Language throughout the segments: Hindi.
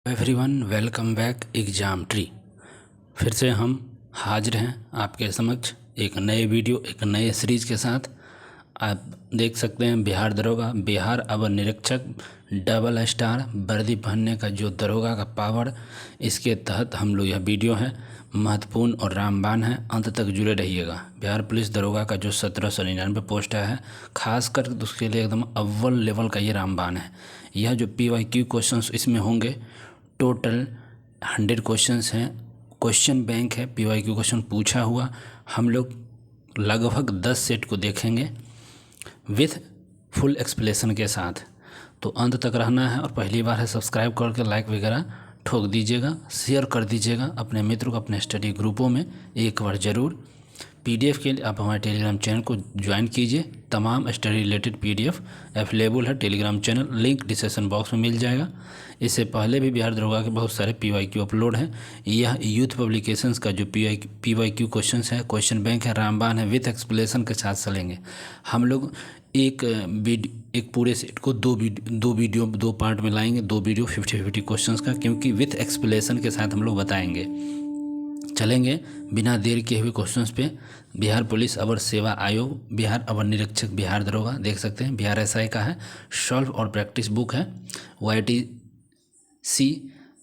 Everyone welcome back exam tree. फिर से हम हाजिर हैं आपके समक्ष एक नए वीडियो एक नए सीरीज़ के साथ। आप देख सकते हैं बिहार दरोगा बिहार अवर निरीक्षक डबल स्टार वर्दी पहनने का जो दरोगा का पावर, इसके तहत हम लोग यह वीडियो है महत्वपूर्ण और रामबाण है। अंत तक जुड़े रहिएगा। बिहार पुलिस दरोगा का जो 1799 पोस्ट है, खासकर उसके लिए एकदम अव्वल लेवल का ये रामबाण है। यह जो PYQ क्वेश्चंस इसमें होंगे, टोटल 100 क्वेश्चंस हैं। क्वेश्चन बैंक है, PYQ क्वेश्चन पूछा हुआ। हम लोग लगभग 10 सेट को देखेंगे विथ फुल एक्सप्लेनेशन के साथ। तो अंत तक रहना है और पहली बार है सब्सक्राइब करके लाइक वगैरह ठोक दीजिएगा, शेयर कर दीजिएगा अपने मित्रों को, अपने स्टडी ग्रुपों में एक बार ज़रूर। PDF के लिए आप हमारे टेलीग्राम चैनल को ज्वाइन कीजिए। तमाम स्टडी रिलेटेड PDF अवेलेबल है Telegram channel, link description box में मिल जाएगा। इससे पहले भी बिहार दरोगा के बहुत सारे PYQ अपलोड हैं। यह यूथ पब्लिकेशंस का जो PYQ क्वेश्चंस है, क्वेश्चन बैंक है, रामबाण है, विथ एक्सप्लेनेशन के साथ चलेंगे। हम लोग एक पूरे सेट को दो पार्ट में लाएंगे, 2 वीडियो 50-50 क्वेश्चंस का, क्योंकि विथ एक्सप्लेनेशन के साथ हम लोग बताएंगे। चलेंगे बिना देर किए हुए क्वेश्चंस पे। बिहार पुलिस अवर सेवा आयोग, बिहार अवर निरीक्षक बिहार दरोगा, देख सकते हैं बिहार SI का है, सॉल्व और प्रैक्टिस बुक है, YTC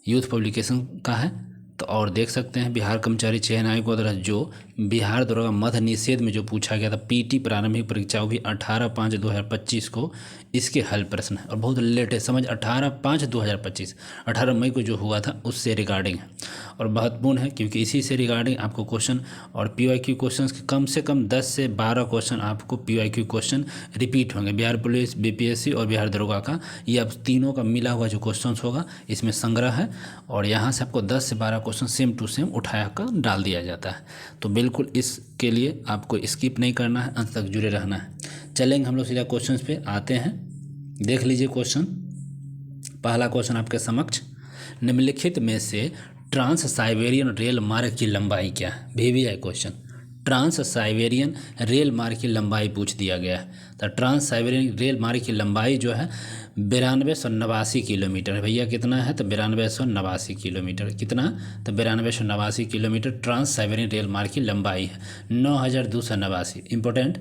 यूथ पब्लिकेशन का है। तो और देख सकते हैं बिहार कर्मचारी चयन आयोग द्वारा जो बिहार दरोगा मध निषेध में जो पूछा गया था PT प्रारंभिक परीक्षा, वो भी 18/5/2025 को इसके हल प्रश्न है। और बहुत लेटेस्ट समझ 18/5/2025 18 मई को जो हुआ था उससे रिगार्डिंग है और महत्वपूर्ण है, क्योंकि इसी से रिगार्डिंग आपको क्वेश्चन और PYQ क्वेश्चन के कम से कम 10 से 12 क्वेश्चन आपको PYQ क्वेश्चन रिपीट होंगे। बिहार पुलिस, BPSC और बिहार दरोगा का ये अब तीनों का मिला हुआ जो क्वेश्चन होगा इसमें संग्रह है, और यहाँ से आपको 10 से 12 क्वेश्चन सेम टू सेम उठा कर डाल दिया जाता है। तो बिल्कुल इसके लिए आपको स्किप नहीं करना है, अंत तक जुड़े रहना है। चलेंगे हम लोग सीधा क्वेश्चन पे आते हैं। देख लीजिए क्वेश्चन। पहला क्वेश्चन आपके समक्ष, निम्नलिखित में से ट्रांस साइबेरियन रेल मार्ग की लंबाई क्या है? VVI question, trans Siberian rail मार्ग की लंबाई पूछ दिया गया है। तो ट्रांस साइबेरियन रेल मार्ग की लंबाई जो है 9289 किलोमीटर है। भैया कितना है? तो 9289 किलोमीटर। कितना? तो 9289 किलोमीटर ट्रांस साइबेरियन रेल मार्ग की लंबाई है। 9289 इंपॉर्टेंट।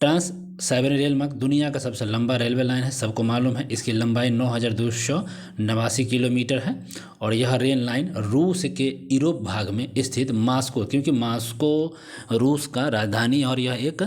ट्रांस साइबेरियन रेल मार्ग दुनिया का सबसे लंबा रेलवे लाइन है, सबको मालूम है। इसकी लंबाई 9289 किलोमीटर है और यह रेल लाइन रूस के यूरोप भाग में स्थित मास्को, क्योंकि मास्को रूस का राजधानी और यह एक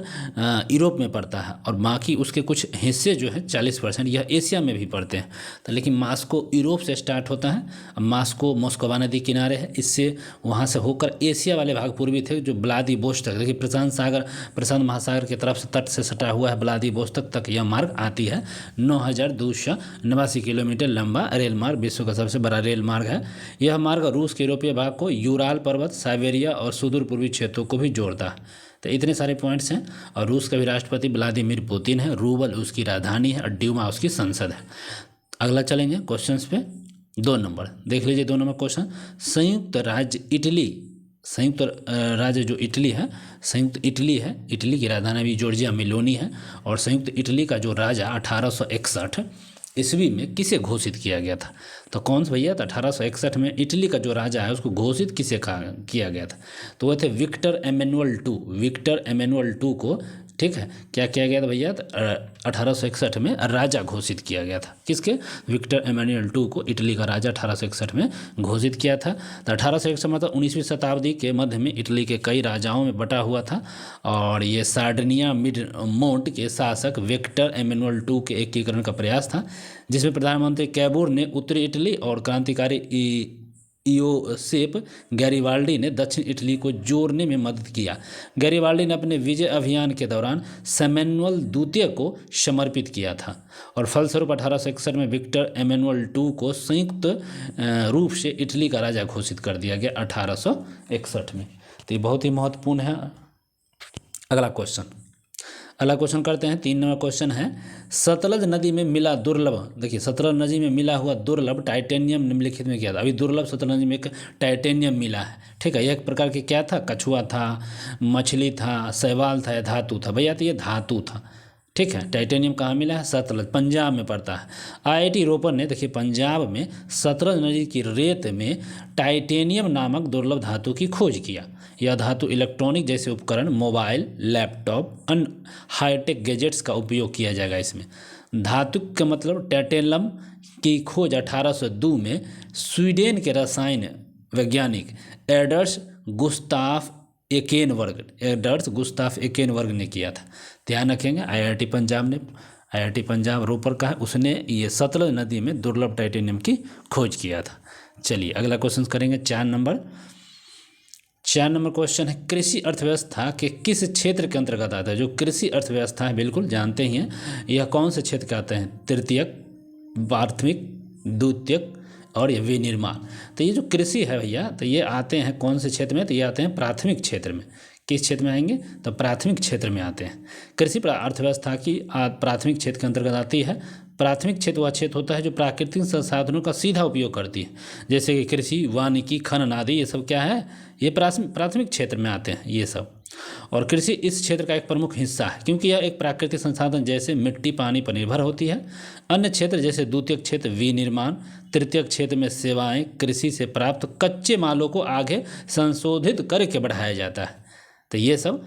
यूरोप में पड़ता है, और बाकी उसके कुछ हिस्से जो है 40% यह एशिया में भी पड़ते हैं। तो लेकिन मास्को यूरोप से स्टार्ट होता है, मास्को मोस्कोवा नदी किनारे है, इससे वहाँ से होकर एशिया वाले भाग पूर्वी थे जो व्लादिवोस्तोक, देखिए प्रशांत महासागर की तरफ से तट से सटा हुआ है, व्लादिवोस्तोक तक यह मार्ग आती है। 9289 किलोमीटर लंबा रेल मार्ग विश्व का सबसे बड़ा रेल मार्ग है। यह मार्ग रूस के यूरोपीय भाग को यूराल पर्वत, साइबेरिया और सुदूर पूर्वी क्षेत्रों को भी जोड़ता है। तो इतने सारे पॉइंट्स हैं। और रूस का भी राष्ट्रपति व्लादिमीर पुतिन है, रूबल उसकी राजधानी है और ड्यूमा उसकी संसद है। अगला चलेंगे क्वेश्चन पे। 2 नंबर देख लीजिए। 2 नंबर क्वेश्चन, संयुक्त राज्य जो इटली है, संयुक्त इटली है, इटली की राजधानी भी जॉर्जिया मेलोनी है। और संयुक्त इटली का जो राजा 1861 ईस्वी में किसे घोषित किया गया था? तो कौन सा भैया? तो 1861 में इटली का जो राजा है उसको घोषित किसे किया गया था? तो वह थे विक्टर एमेनुअल टू को, ठीक है, क्या किया गया था भैया? 1861 में राजा घोषित किया गया था। किसके? विक्टर एमेनुअल टू को इटली का राजा 1861 में घोषित किया था। तो 1861 मतलब 19वीं शताब्दी के मध्य में इटली के कई राजाओं में बटा हुआ था, और ये सार्डिनिया मिड मोंट के शासक विक्टर एमेनुअल टू के एकीकरण का प्रयास था, जिसमें प्रधानमंत्री कैबूर ने उत्तरी इटली और क्रांतिकारी इयोसेप गैरिबाल्डी ने दक्षिण इटली को जोड़ने में मदद किया। गैरिबाल्डी ने अपने विजय अभियान के दौरान सैमुअल द्वितीय को समर्पित किया था, और फलस्वरूप 1861 में विक्टर एमेनुअल टू को संयुक्त रूप से इटली का राजा घोषित कर दिया गया 1861 में। तो ये बहुत ही महत्वपूर्ण है। अगला क्वेश्चन करते हैं। 3 नंबर क्वेश्चन है, सतलज नदी में मिला दुर्लभ, देखिए सतलज नदी में मिला हुआ दुर्लभ टाइटेनियम निम्नलिखित में क्या था? अभी दुर्लभ सतलज नदी में एक टाइटेनियम मिला है, ठीक है। यह एक प्रकार के क्या था? कछुआ था, मछली था, शैवाल था या धातु था? भैया तो ये धातु था, ठीक है। टाइटेनियम कहाँ मिला है? सतलज, पंजाब में पड़ता है। आईआईटी रोपड़ ने देखिए पंजाब में सतलज नदी की रेत में टाइटेनियम नामक दुर्लभ धातु की खोज किया। यह धातु इलेक्ट्रॉनिक जैसे उपकरण, मोबाइल, लैपटॉप, अन्य हाईटेक गैजेट्स का उपयोग किया जाएगा इसमें। धातु का मतलब टाइटेनियम की खोज 1802 में स्वीडन के रसायन वैज्ञानिक एडर्स गुस्ताफ एकेनबर्ग ने किया था। ध्यान रखेंगे, आईआईटी पंजाब ने, आईआईटी पंजाब रोपड़ का है, उसने ये सतलज नदी में दुर्लभ टाइटेनियम की खोज किया था। चलिए अगला क्वेश्चन करेंगे 4 नंबर क्वेश्चन है, कृषि अर्थव्यवस्था के किस क्षेत्र के अंतर्गत आता है? जो कृषि अर्थव्यवस्था है बिल्कुल जानते ही हैं, यह कौन से क्षेत्र के आते हैं? तृतीयक, प्राथमिक, द्वितीयक और ये विनिर्माण। तो ये जो कृषि है भैया, तो ये आते हैं कौन से क्षेत्र में? तो ये आते हैं प्राथमिक क्षेत्र में। किस क्षेत्र में आएंगे? तो प्राथमिक क्षेत्र में आते हैं। कृषि अर्थव्यवस्था की प्राथमिक क्षेत्र के अंतर्गत आती है। प्राथमिक क्षेत्र वह क्षेत्र होता है जो प्राकृतिक संसाधनों का सीधा उपयोग करती है, जैसे कि कृषि, वानिकी, खनन आदि, ये सब क्या है? ये प्राथमिक क्षेत्र में आते हैं ये सब। और कृषि इस क्षेत्र का एक प्रमुख हिस्सा है, क्योंकि यह एक प्राकृतिक संसाधन जैसे मिट्टी, पानी पर निर्भर होती है। अन्य क्षेत्र जैसे द्वितीयक क्षेत्र विनिर्माण, तृतीयक क्षेत्र में सेवाएं, कृषि से प्राप्त कच्चे मालों को आगे संशोधित करके बढ़ाया जाता है। तो ये सब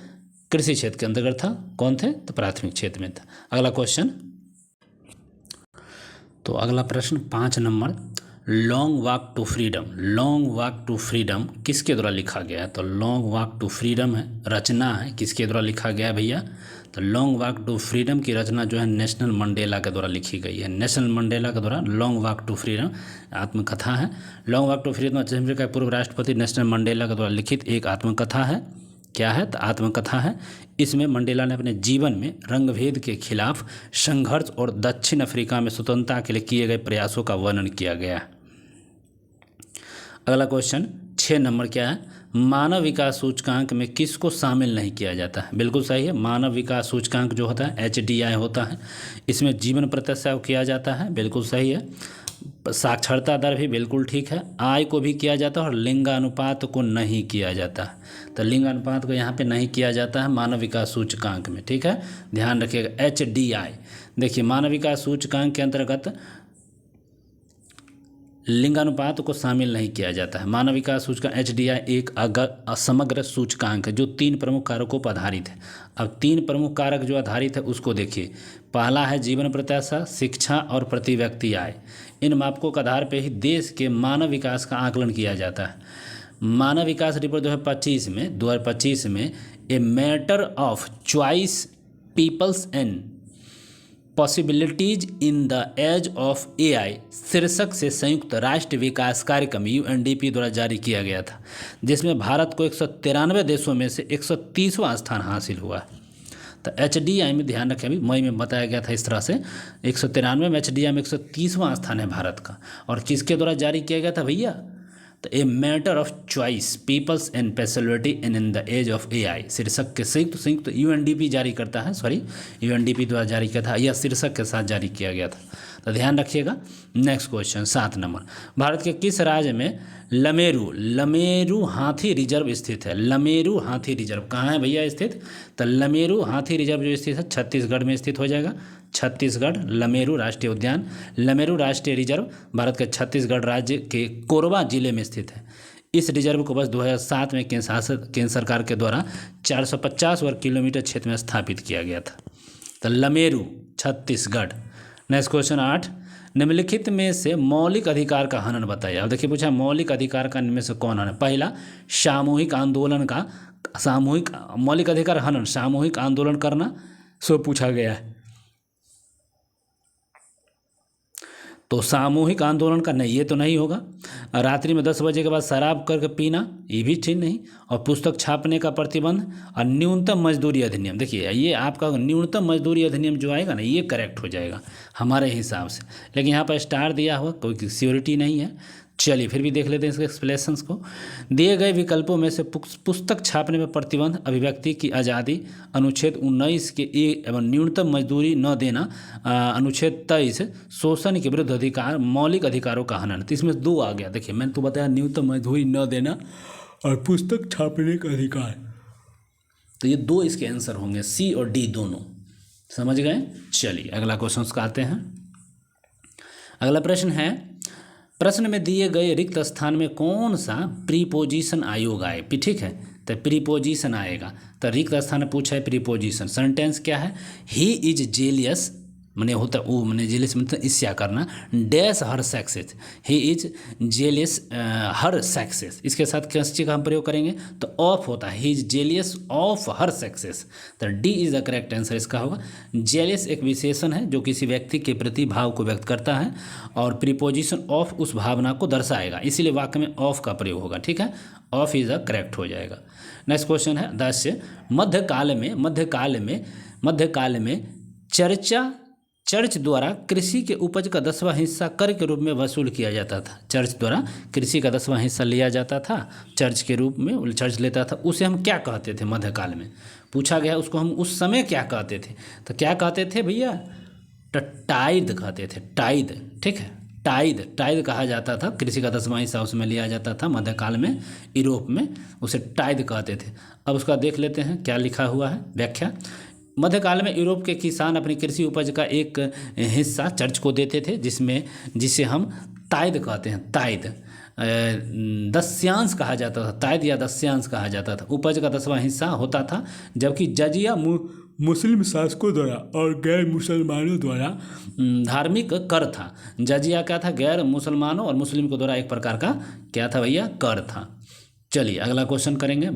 कृषि क्षेत्र के अंतर्गत था। कौन थे? तो प्राथमिक क्षेत्र में था। अगला क्वेश्चन, तो अगला प्रश्न 5 number, long walk to freedom किसके द्वारा लिखा गया है? तो लॉन्ग वॉक टू फ्रीडम है, रचना है, किसके द्वारा लिखा गया है भैया? तो लॉन्ग वॉक टू फ्रीडम की रचना जो है नेशनल मंडेला के द्वारा लिखी गई है। नेशनल मंडेला के द्वारा लॉन्ग वॉक टू फ्रीडम आत्मकथा है। लॉन्ग वॉक टू फ्रीडम दक्षिण अफ्रीका के पूर्व राष्ट्रपति नेशनल मंडेला के द्वारा लिखित एक आत्मकथा है। क्या है? तो आत्मकथा है। इसमें मंडेला ने अपने जीवन में रंगभेद के खिलाफ संघर्ष और दक्षिण अफ्रीका में स्वतंत्रता के लिए किए गए प्रयासों का वर्णन किया गया है। अगला क्वेश्चन 6 नंबर क्या है? मानव विकास सूचकांक में किसको शामिल नहीं किया जाता है? बिल्कुल सही है, मानव विकास सूचकांक जो होता है HDI होता है, इसमें जीवन प्रतिशत को किया जाता है, बिल्कुल सही है। साक्षरता दर भी बिल्कुल ठीक है, आय को भी किया जाता है और लिंगानुपात को नहीं किया जाता है। तो लिंगानुपात को यहाँ पे नहीं किया जाता है मानव विकास सूचकांक में, ठीक है, ध्यान रखिएगा। HDI देखिए, मानव विकास सूचकांक के अंतर्गत लिंगानुपात को शामिल नहीं किया जाता है। मानव विकास सूचकांक HDI एक समग्र सूचकांक है जो 3 प्रमुख कारकों पर आधारित है। अब 3 प्रमुख कारक जो आधारित है उसको देखिए। पहला है जीवन प्रत्याशा, शिक्षा और प्रति व्यक्ति आय। इन मापकों के आधार पर ही देश के मानव विकास का आकलन किया जाता है। मानव विकास रिपोर्ट 2025 में a matter of choice, peoples and possibilities in the age of AI शीर्षक से संयुक्त राष्ट्र विकास कार्यक्रम UNDP द्वारा जारी किया गया था, जिसमें भारत को 193 देशों में से 130वां स्थान हासिल हुआ। तो HDI में ध्यान रखें, अभी मई में बताया गया था इस तरह से 193 में HDI में 130वां स्थान है भारत का। और किसके द्वारा जारी किया गया था भैया? तो a matter of choice, peoples and possibility in the age of AI शीर्षक के संयुक्त UNDP जारी करता है, UNDP द्वारा जारी किया था, यह शीर्षक के साथ जारी किया गया था। तो ध्यान रखिएगा। नेक्स्ट क्वेश्चन 7 नंबर, भारत के किस राज्य में लमेरू हाथी रिजर्व स्थित है? लमेरू हाथी रिजर्व कहाँ है भैया स्थित? तो लमेरू हाथी रिजर्व जो स्थित है छत्तीसगढ़ में स्थित हो जाएगा। छत्तीसगढ़ लमेरू राष्ट्रीय उद्यान, लमेरू राष्ट्रीय रिजर्व भारत के छत्तीसगढ़ राज्य के कोरबा जिले में स्थित है। इस रिजर्व को वर्ष 2007 में केंद्र सरकार के द्वारा 450 वर्ग किलोमीटर क्षेत्र में स्थापित किया गया था। तो लमेरू छत्तीसगढ़। नेक्स्ट क्वेश्चन 8, निम्नलिखित में से मौलिक अधिकार का हनन बताइए। अब देखिए पूछा मौलिक अधिकार का इनमें से कौन हनन? पहला सामूहिक आंदोलन का मौलिक अधिकार हनन, सामूहिक आंदोलन करना सो पूछा गया है। तो सामूहिक आंदोलन का नहीं, ये तो नहीं होगा। रात्रि में 10 बजे के बाद शराब करके पीना, ये भी ठीक नहीं। और पुस्तक छापने का प्रतिबंध और न्यूनतम मजदूरी अधिनियम। देखिए ये आपका न्यूनतम मजदूरी अधिनियम जो आएगा ना, ये करेक्ट हो जाएगा हमारे हिसाब से, लेकिन यहाँ पर स्टार दिया हुआ, कोई श्योरिटी नहीं है। चलिए फिर भी देख लेते हैं इसके एक्सप्लेनेशंस को। दिए गए विकल्पों में से पुस्तक छापने में प्रतिबंध, अभिव्यक्ति की आज़ादी, अनुच्छेद 19 के एवं न्यूनतम मजदूरी न देना, अनुच्छेद 23 शोषण के विरुद्ध अधिकार, मौलिक अधिकारों का हनन। तो इसमें 2 आ गया। देखिए मैंने तो बताया न्यूनतम मजदूरी न देना और पुस्तक छापने का अधिकार, तो ये 2 इसके आंसर होंगे, C और D दोनों। समझ गए। चलिए अगला क्वेश्चन का आते हैं। अगला प्रश्न है, प्रश्न में दिए गए रिक्त स्थान में कौन सा प्रीपोजिशन आयोग आए। ठीक है, तो प्रीपोजिशन आएगा। तो रिक्त स्थान में पूछा है प्रीपोजिशन। सेंटेंस क्या है, ही इज जेलियस, मैंने होता वो मैंने जेलियस मतलब ईर्ष्या करना, dash her success, he is jealous her success. इसके साथ किस चीज़ का हम प्रयोग करेंगे, तो ऑफ होता है, he is jealous of her success. तो D is the correct answer इसका होगा। जेलियस एक विशेषण है जो किसी व्यक्ति के प्रति भाव को व्यक्त करता है और प्रीपोजिशन ऑफ उस भावना को दर्शाएगा, इसीलिए वाक्य में ऑफ का प्रयोग होगा। ठीक है, ऑफ इज द करेक्ट हो जाएगा। नेक्स्ट क्वेश्चन है 10 से, मध्यकाल में चर्च द्वारा कृषि के उपज का 10वां हिस्सा कर के रूप में वसूल किया जाता था। चर्च द्वारा कृषि का 10वां हिस्सा लिया जाता था, चर्च के रूप में चर्च लेता था, उसे हम क्या कहते थे। मध्यकाल में पूछा गया, उसको हम उस समय क्या कहते थे, तो क्या कहते थे भैया, तो टाइद कहते थे, टाइद। ठीक है, टाइद कहा जाता था, कृषि का 10वां हिस्सा उसमें लिया जाता था मध्यकाल में, यूरोप में उसे टाइद कहते थे। अब उसका देख लेते हैं क्या लिखा हुआ है व्याख्या। मध्यकाल में यूरोप के किसान अपनी कृषि उपज का एक हिस्सा चर्च को देते थे, जिसे हम ताइद कहते हैं। ताइद दस्यांश कहा जाता था, ताइद या दस्यांश कहा जाता था। उपज का 10वां हिस्सा होता था, जबकि जजिया मुस्लिम शासकों द्वारा और गैर मुसलमानों द्वारा धार्मिक कर था। जजिया क्या था, गैर मुसलमानों और मुस्लिम को द्वारा एक प्रकार का क्या था भैया, कर था। चलिए अगला क्वेश्चन करेंगे।